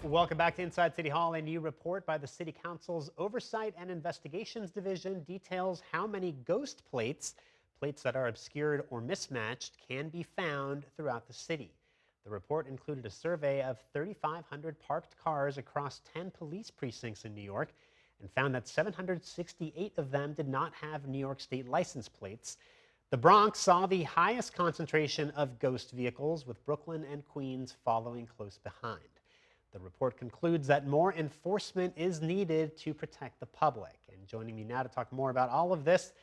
Welcome back to Inside City Hall. A new report by the City Council's Oversight and Investigations Division details how many ghost plates that are obscured or mismatched, can be found throughout the city. The report included a survey of 3,500 parked cars across 10 police precincts in New York and found that 768 of them did not have New York State license plates. The Bronx saw the highest concentration of ghost vehicles, with Brooklyn and Queens following close behind. The report concludes that more enforcement is needed to protect the public. And joining me now to talk more about all of this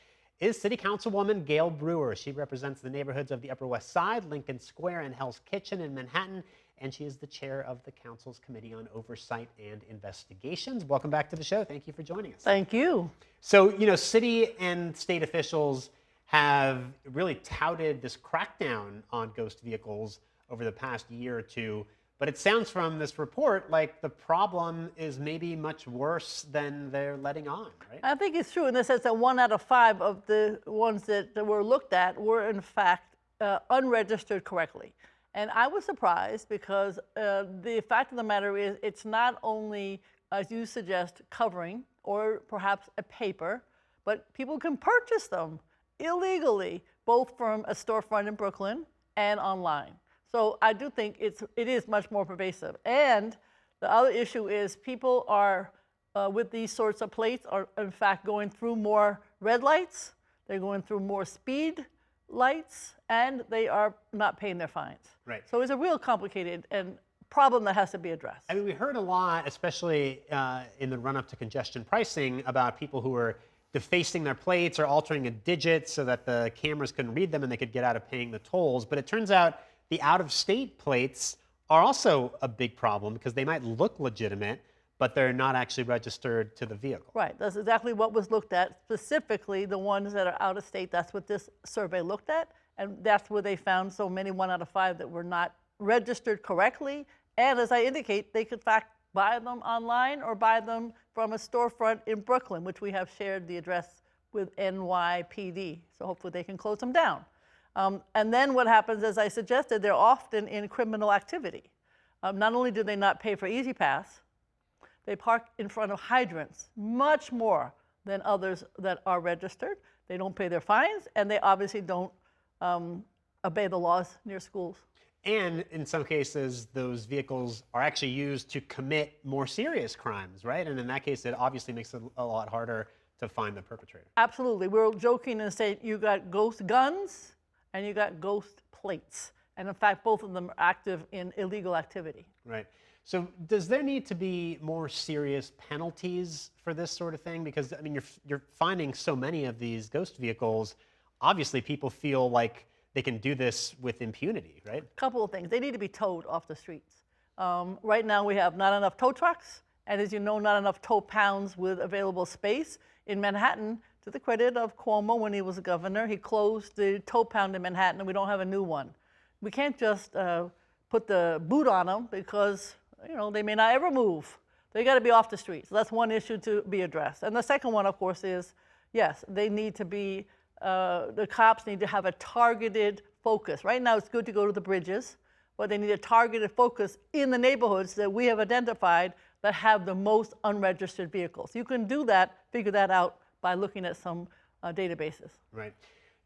is City Councilwoman Gail Brewer. She represents the neighborhoods of the Upper West Side, Lincoln Square, and Hell's Kitchen in Manhattan, and she is the chair of the Council's Committee on Oversight and Investigations. Welcome back to the show. Thank you for joining us. Thank you. So, city and state officials have really touted this crackdown on ghost vehicles over the past year or two. But it sounds from this report like the problem is maybe much worse than they're letting on, right? I think it's true in the sense that 1 out of 5 of the ones that were looked at were in fact unregistered correctly. And I was surprised because the fact of the matter is it's not only, as you suggest, covering or perhaps a paper, but people can purchase them illegally, both from a storefront in Brooklyn and online. So I do think it is much more pervasive. And the other issue is people are, with these sorts of plates, are in fact going through more red lights, they're going through more speed lights, and they are not paying their fines. Right. So it's a real complicated and problem that has to be addressed. I mean, we heard a lot, especially in the run-up to congestion pricing, about people who were defacing their plates or altering a digit so that the cameras couldn't read them and they could get out of paying the tolls. But it turns out the out-of-state plates are also a big problem because they might look legitimate, but they're not actually registered to the vehicle. Right, that's exactly what was looked at, specifically the ones that are out of state. That's what this survey looked at, and that's where they found so many 1 out of 5 that were not registered correctly. And as I indicate, they could in fact buy them online or buy them from a storefront in Brooklyn, which we have shared the address with NYPD. So hopefully they can close them down. And then what happens, as I suggested, they're often in criminal activity. Not only do they not pay for Easy Pass, they park in front of hydrants much more than others that are registered. They don't pay their fines, and they obviously don't obey the laws near schools. And in some cases, those vehicles are actually used to commit more serious crimes, right? And in that case, it obviously makes it a lot harder to find the perpetrator. Absolutely. We're joking and saying you got ghost guns and you got ghost plates. And in fact, both of them are active in illegal activity. Right. So does there need to be more serious penalties for this sort of thing? Because, I mean, you're finding so many of these ghost vehicles. Obviously, people feel like they can do this with impunity, right? A couple of things. They need to be towed off the streets. Right now, we have not enough tow trucks, and as you know, not enough tow pounds with available space. In Manhattan, to the credit of Cuomo, when he was governor, he closed the tow pound in Manhattan, and we don't have a new one. We can't just put the boot on them because they may not ever move. They got to be off the street. So that's one issue to be addressed. And the second one, of course, is yes, they need to be. The cops need to have a targeted focus. Right now, it's good to go to the bridges, but they need a targeted focus in the neighborhoods that we have identified that have the most unregistered vehicles. You can do that, figure that out by looking at some databases. Right.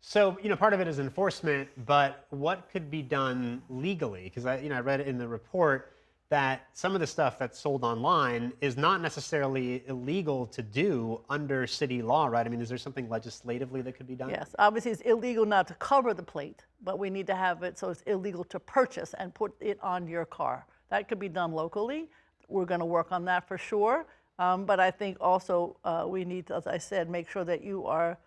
So, part of it is enforcement, but what could be done legally? Because I read in the report that some of the stuff that's sold online is not necessarily illegal to do under city law, right? I mean, is there something legislatively that could be done? Yes, obviously it's illegal not to cover the plate, but we need to have it so it's illegal to purchase and put it on your car. That could be done locally. We're going to work on that for sure. But I think also we need to, as I said, make sure that you are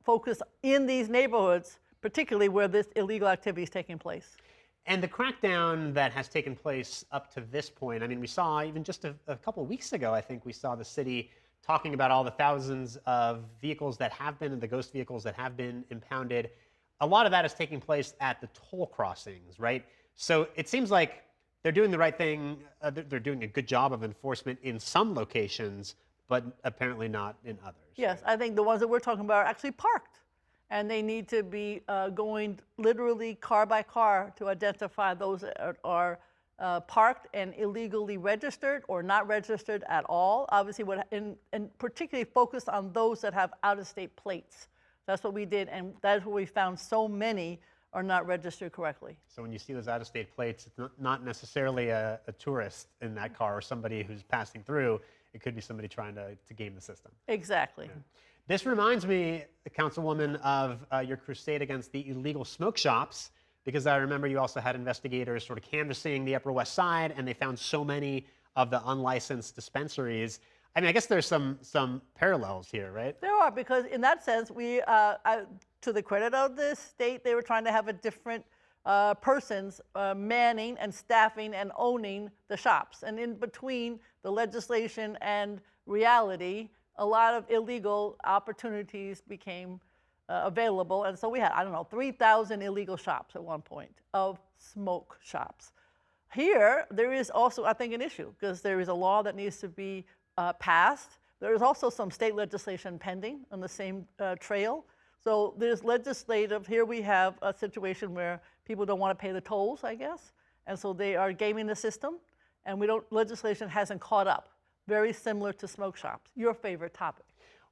focused in these neighborhoods, particularly where this illegal activity is taking place. And the crackdown that has taken place up to this point, I mean, we saw even just a couple of weeks ago, I think we saw the city talking about all the thousands of vehicles that have been, the ghost vehicles that have been impounded. A lot of that is taking place at the toll crossings, right? So it seems like they're doing the right thing. They're doing a good job of enforcement in some locations, but apparently not in others. Yes, right? I think the ones that we're talking about are actually parked. And they need to be going literally car by car to identify those that are parked and illegally registered or not registered at all. Obviously, and particularly focused on those that have out-of-state plates. That's what we did, and that's where we found so many are not registered correctly. So when you see those out-of-state plates, it's not necessarily a tourist in that car or somebody who's passing through. It could be somebody trying to game the system. Exactly. Yeah. This reminds me, Councilwoman, of your crusade against the illegal smoke shops, because I remember you also had investigators sort of canvassing the Upper West Side, and they found so many of the unlicensed dispensaries. I mean, I guess there's some parallels here, right? There are, because in that sense, to the credit of the state, they were trying to have a different persons manning and staffing and owning the shops. And in between the legislation and reality, a lot of illegal opportunities became available. And so we had, I don't know, 3,000 illegal shops at one point of smoke shops. Here, there is also, I think, an issue, because there is a law that needs to be passed. There is also some state legislation pending on the same trail. So there's legislative, here we have a situation where people don't want to pay the tolls, I guess, and so they are gaming the system, and legislation hasn't caught up. Very similar to smoke shops. Your favorite topic.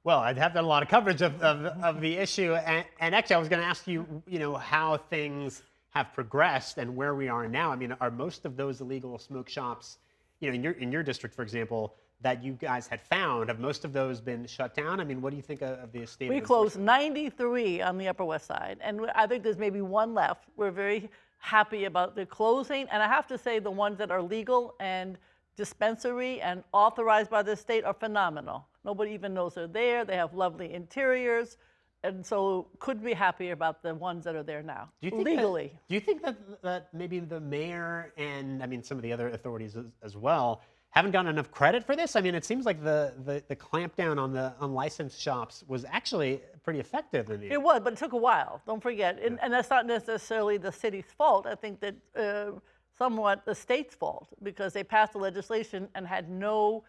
Well, I'd have done a lot of coverage of the issue, and actually I was going to ask you, how things have progressed and where we are now. I mean, are most of those illegal smoke shops, in your district, for example, that you guys had found, have most of those been shut down? I mean, what do you think of the state? We closed 93 on the Upper West Side, and I think there's maybe one left. We're very happy about the closing, and I have to say the ones that are legal and dispensary and authorized by the state are phenomenal. Nobody even knows they're there. They have lovely interiors, and so could be happier about the ones that are there now, legally. Do you think that maybe the mayor and, I mean, some of the other authorities as well haven't gotten enough credit for this? I mean, it seems like the clampdown on the unlicensed shops was actually pretty effective in the end. It was, but it took a while. Don't forget, and that's not necessarily the city's fault. I think that somewhat the state's fault, because they passed the legislation and had no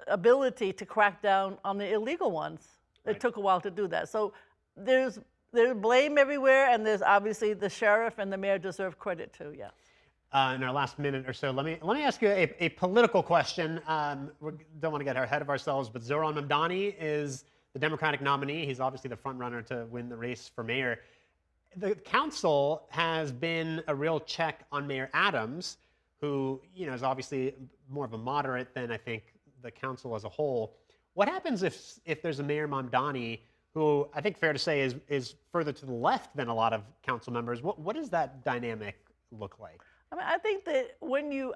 ability to crack down on the illegal ones. Right. It took a while to do that. So there's blame everywhere, and there's obviously the sheriff and the mayor deserve credit too. Yeah. In our last minute or so, let me ask you a political question. We don't want to get ahead of ourselves, but Zohran Mamdani is the Democratic nominee. He's obviously the front runner to win the race for mayor. The council has been a real check on Mayor Adams, who is obviously more of a moderate than I think the council as a whole. What happens if there's a Mayor Mamdani who I think fair to say is further to the left than a lot of council members? What does that dynamic look like? I mean, I think that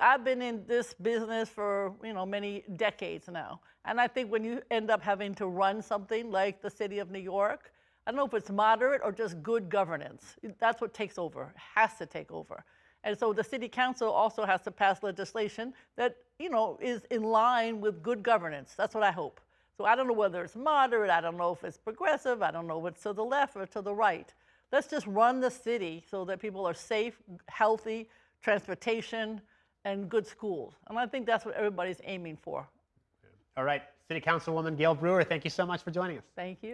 I've been in this business for, many decades now. And I think when you end up having to run something like the city of New York, I don't know if it's moderate or just good governance. That's what takes over, has to take over. And so the city council also has to pass legislation that, is in line with good governance. That's what I hope. So I don't know whether it's moderate, I don't know if it's progressive, I don't know if it's to the left or to the right. Let's just run the city so that people are safe, healthy, transportation, and good schools. And I think that's what everybody's aiming for. All right, City Councilwoman Gail Brewer, thank you so much for joining us. Thank you.